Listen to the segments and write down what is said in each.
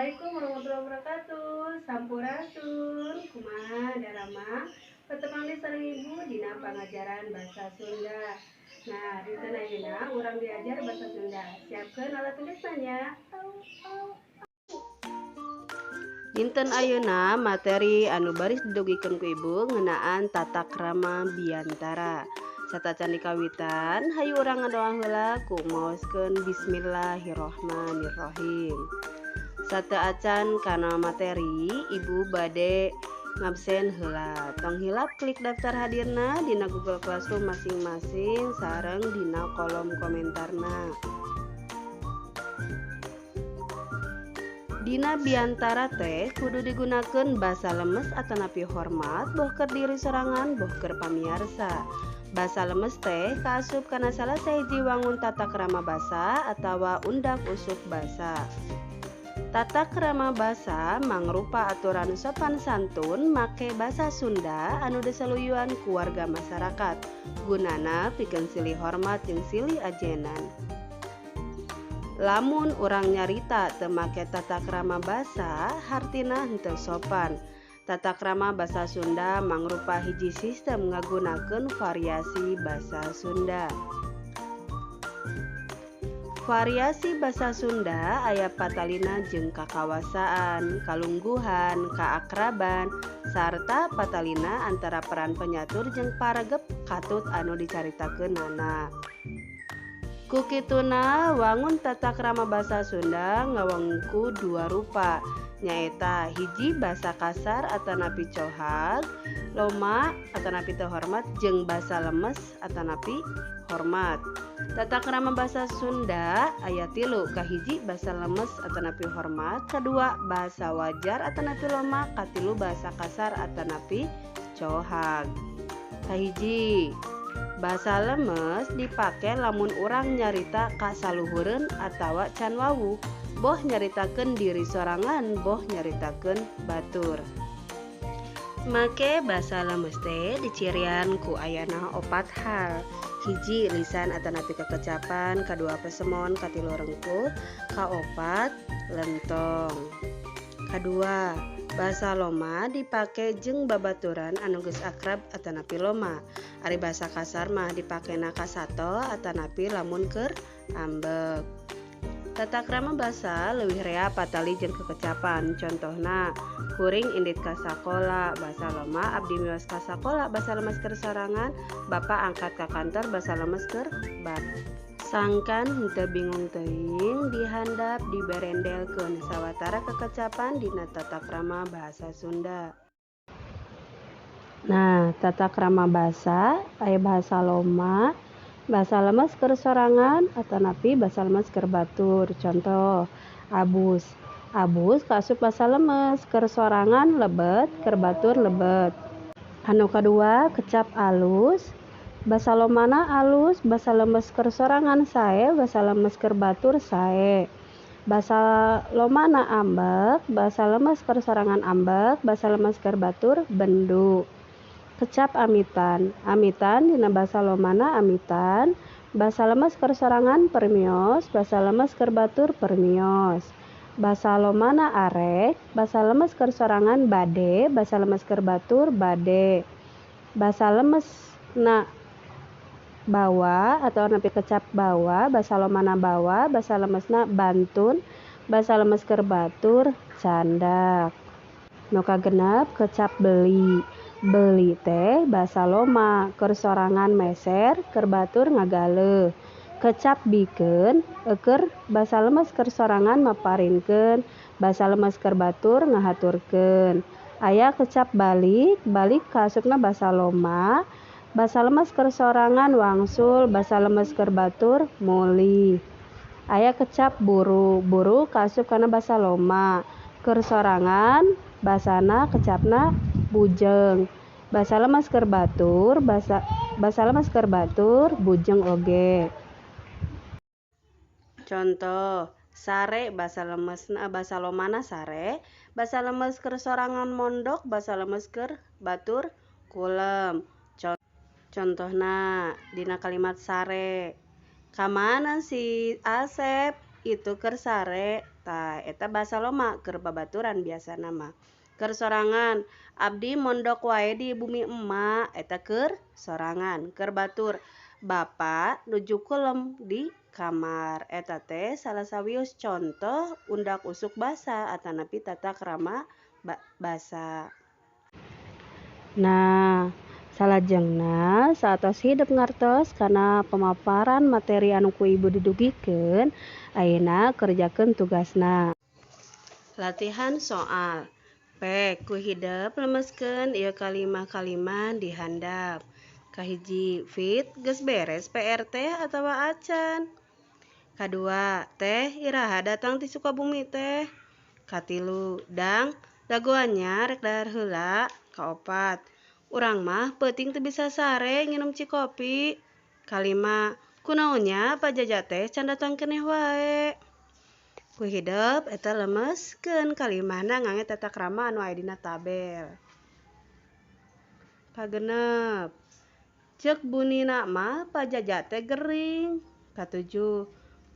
Assalamualaikum warahmatullahi wabarakatuh. Sampurasun, kumaha darama, pertemuan sareng ibu dina pangajaran bahasa Sunda. Nah, dinten ayeuna urang diajar bahasa Sunda. Siapkeun alat tulisnya. Dinten ayeuna materi anu baris didugikeun ku ibu ngeunaan tata krama biantara. Satacan dikawitan, hayu urang ngadoa heula ku maoskeun bismillahirrohmanirrohim. Sate acan kana materi ibu bade ngabsen heula. Tong hilap klik daftar hadirna dina Google Classroom masing-masing sareng dina kolom komentarna. Dina biantara teh kudu digunakeun basa lemes atanapi hormat boh keur diri sorangan boh keur pamiarsa. Basa lemes teh kaasup kana salah sahiji wangun tata krama basa atawa undak usuk basa. Tata krama basa mangrupa aturan sopan santun make basa Sunda anu disaluyuan ku warga masyarakat. Gunana pikeun silih hormat jeung silih ajenan. Lamun urang nyarita teu make tata krama basa, hartina henteu sopan. Tata krama basa Sunda mangrupa hiji sistem ngagunakeun variasi basa Sunda. Variasi basa Sunda aya patalina jeung kakawasaan, kalungguhan, kaakraban, sarta patalina antara peran penyatur jeung paregep katut anu dicaritakeunana. Ku kituna wangun tata krama basa Sunda ngawengku dua rupa, nyaeta hiji basa kasar atanapi cohag, loma atanapi teu hormat jeung basa lemes atanapi hormat. Tata krama basa Sunda aya 3, kahiji basa lemes atanapi hormat, kadua basa wajar atanapi loma, katilu basa kasar atanapi cohag. Kahiji, basa lemes dipake lamun urang nyarita ka saluhureun atawa can wawuh, boh nyaritakeun diri sorangan, boh nyaritakeun batur. Make basa lemes teh dicirian ku ayana 4 hal. Hiji, lisan atanapi kekecapan, kadua pesemon, katilu rengkuh, kaopat lentong. Kadua, basa loma dipake jeung babaturan anu geus akrab atanapi loma. Ari basa kasar mah dipakena kasato atanapi lamun keur ambek. Tata krama basa leuwih rea patali jeung kekecapan. Contohna, kuring indit ka sakola, basa loma abdi mios ka sakola, basa lemes keur sorangan, bapa angkat ka kantor, basa lemes keur bat. Sangkan henteu bingung teuing dihandap diberendelkeun sawatara kekecapan dina tata krama bahasa Sunda. Nah, tata krama basa aya bahasa loma, basa lemes keur sorangan atanapi basa lemes keur batur. Contoh, abus. Abus kaasup basa lemes, keur sorangan lebet, keur batur lebet. Anu kadua, kecap alus. Basa lomana alus, basa lemes keur sorangan sae, basa lemes keur batur sae. Basa lomana ambek, basa lemes keur sorangan ambek, basa lemes keur batur bendu. Kecap amitan. Amitan dina basa lomana amitan, basa lemes keur sorangan permios, basa lemes keur batur permios. Basa lomana arek, basa lemes keur sorangan bade, basa lemes keur batur bade. Basa lemesna bawa atau napi kecap bawa, basa lomana bawa, basa lemesna bantun, basa lemes keur batur candak. Nu kagenep kecap beli. Beli teh basa loma keur sorangan meser, keur batur ngagaleun. Kecap bikeun eukeur basa lemes keur sorangan maparinkeun, basa lemes keur batur ngahaturkeun. Aya kecap balik, balik kaasupna basa loma, basa lemes keur sorangan wangsul, basa lemes keur batur muli. Aya kecap buru, buru kaasup kana basa loma, keur sorangan basana kecapna bujeng. Basa lemes keur batur, basa lemes keur batur bujeng oge. Contoh, sare basa lemesna basa lomana sare, basa lemes keur sorangan mondok, basa lemes keur batur kulem. Contohna dina kalimat sare. Kamana si Asep? Itu keur sare. Tah eta basa loma keur babaturan biasa nama. Keur sorangan, abdi mondok wae di bumi emak eta keur sorangan. Keur batur, bapa nuju kulem di kamar. Eta teh salah sawius contoh undak usuk basa atanapi tata krama basa. Nah, salajengna saatos hidup ngartos kana pemaparan materi anu ku ibu didugikeun, ayeuna kerjakeun tugasna. Latihan soal. Pek ku hidep lemeskeun ieu kalimah-kalimah di handap. Kahiji, Fit geus beres PR teh atawa acan? Kadua, teh iraha datang ti Sukabumi teh? Katilu, Dang, dagoannya rek dahar heula. Kaopat, urang mah peuting teu bisa sare nginum cikopi. Kalima, kunaonnya Pak Jaja teh can datang keneh wae. Ku hidep eta lemeskeun kalimahna ngangge tata krama anu aya dina tabel. Kagenep, ceuk bunina mah Pak Jaja teh gering. Katujuh,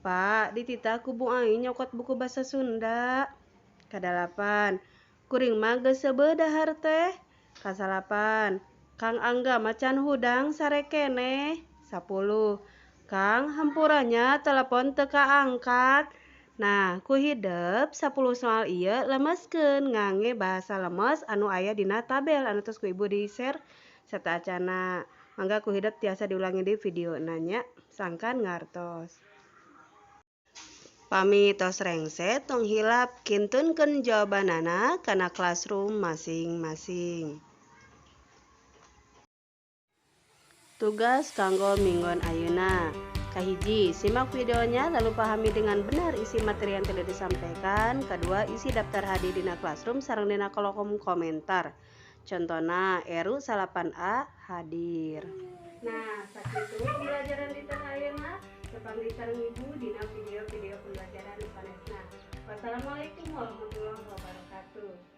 Pak dititah ku Bu Ai nyokot buku basa Sunda. Kadalapan, kuring mah geus seubeuh dahar teh. Kasalapan, Kang Angga mah can hudang sare keneh. 10, Kang hampuranya telepon teu kaangkat. Nah, ku hidep 10 soal ieu lemeskeun ngangge bahasa lemes anu aya dina tabel anu tos ku ibu di-share serta acana. Mangga ku hidep tiasa diulangi di video nanya, sangkan ngartos. Pami tos rengset tong hilap kintunkeun jawabanana kana classroom masing-masing. Tugas kanggo minggon ayeuna. Kahiji, simak videonya lalu pahami dengan benar isi materi yang telah disampaikan. Kedua, isi daftar hadir dina classroom sareng dina kolom komentar. Contohna, Eru 8A hadir. Nah, sakitu pembelajaran di tengah ayeuna. Tepang sareng ibu dina video-video pembelajaran sanesna. Wassalamualaikum warahmatullahi wabarakatuh.